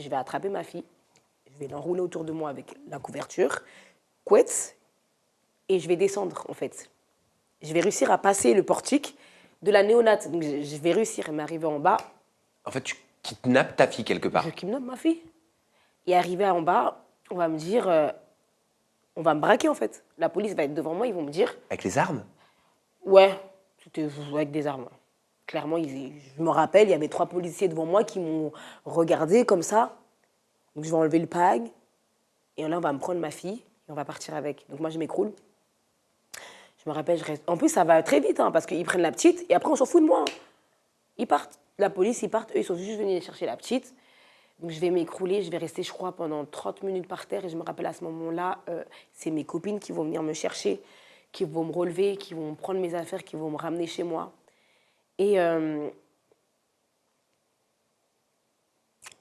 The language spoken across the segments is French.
je vais attraper ma fille, je vais l'enrouler autour de moi avec la couverture, couette, et je vais descendre, en fait. Je vais réussir à passer le portique de la néonate. Donc, je vais réussir à m'arriver en bas. En fait, tu kidnappes ta fille quelque part. Je kidnappe ma fille. Et arrivé en bas, on va me dire... on va me braquer, en fait. La police va être devant moi, ils vont me dire... Avec les armes? Ouais, c'était avec des armes. Clairement, je me rappelle, il y avait 3 policiers devant moi qui m'ont regardé comme ça. Donc, je vais enlever le pag. Et là, on va me prendre ma fille et on va partir avec. Donc, moi, je m'écroule. Je me rappelle, je reste... En plus, ça va très vite, hein, parce qu'ils prennent la petite et après, on s'en fout de moi. Ils partent. La police, ils partent. Eux, ils sont juste venus chercher la petite. Donc, je vais m'écrouler. Je vais rester, je crois, pendant 30 minutes par terre. Et je me rappelle, à ce moment-là, c'est mes copines qui vont venir me chercher, qui vont me relever, qui vont prendre mes affaires, qui vont me ramener chez moi. Et...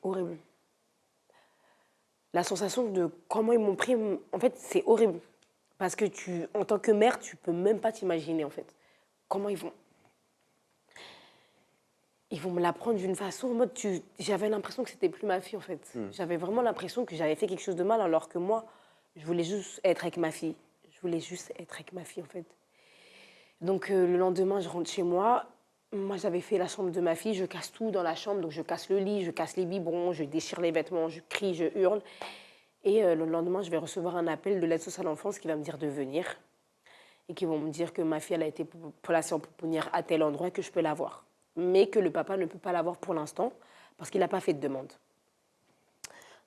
horrible. La sensation de comment ils m'ont pris, en fait, c'est horrible. Parce que en tant que mère, tu peux même pas t'imaginer, en fait. Comment ils vont me la prendre d'une façon en mode... J'avais l'impression que c'était plus ma fille, en fait. J'avais vraiment l'impression que j'avais fait quelque chose de mal, alors que moi, je voulais juste être avec ma fille. Je voulais juste être avec ma fille, en fait. Donc, le lendemain, je rentre chez moi. Moi, j'avais fait la chambre de ma fille. Je casse tout dans la chambre. Donc, je casse le lit, je casse les biberons, je déchire les vêtements, je crie, je hurle. Et le lendemain, je vais recevoir un appel de l'aide sociale à l'enfance qui va me dire de venir et qui vont me dire que ma fille elle a été placée en pouponnière à tel endroit, que je peux la voir. Mais que le papa ne peut pas la voir pour l'instant parce qu'il n'a pas fait de demande.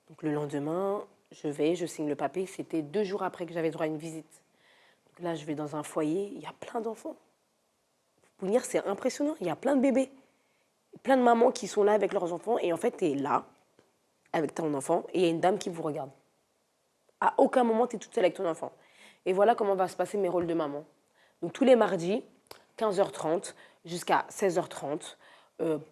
Donc le lendemain, je signe le papier. C'était 2 jours après que j'avais droit à une visite. Donc là, je vais dans un foyer, il y a plein d'enfants. Pouponnière, c'est impressionnant, il y a plein de bébés. Plein de mamans qui sont là avec leurs enfants. Et en fait, tu es là avec ton enfant et il y a une dame qui vous regarde. À aucun moment, tu es toute seule avec ton enfant. Et voilà comment va se passer mes rôles de maman. Donc, tous les mardis, 15h30 jusqu'à 16h30,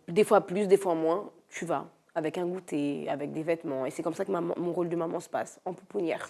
des fois plus, des fois moins, tu vas avec un goûter, avec des vêtements. Et c'est comme ça que mon rôle de maman se passe, en pouponnière.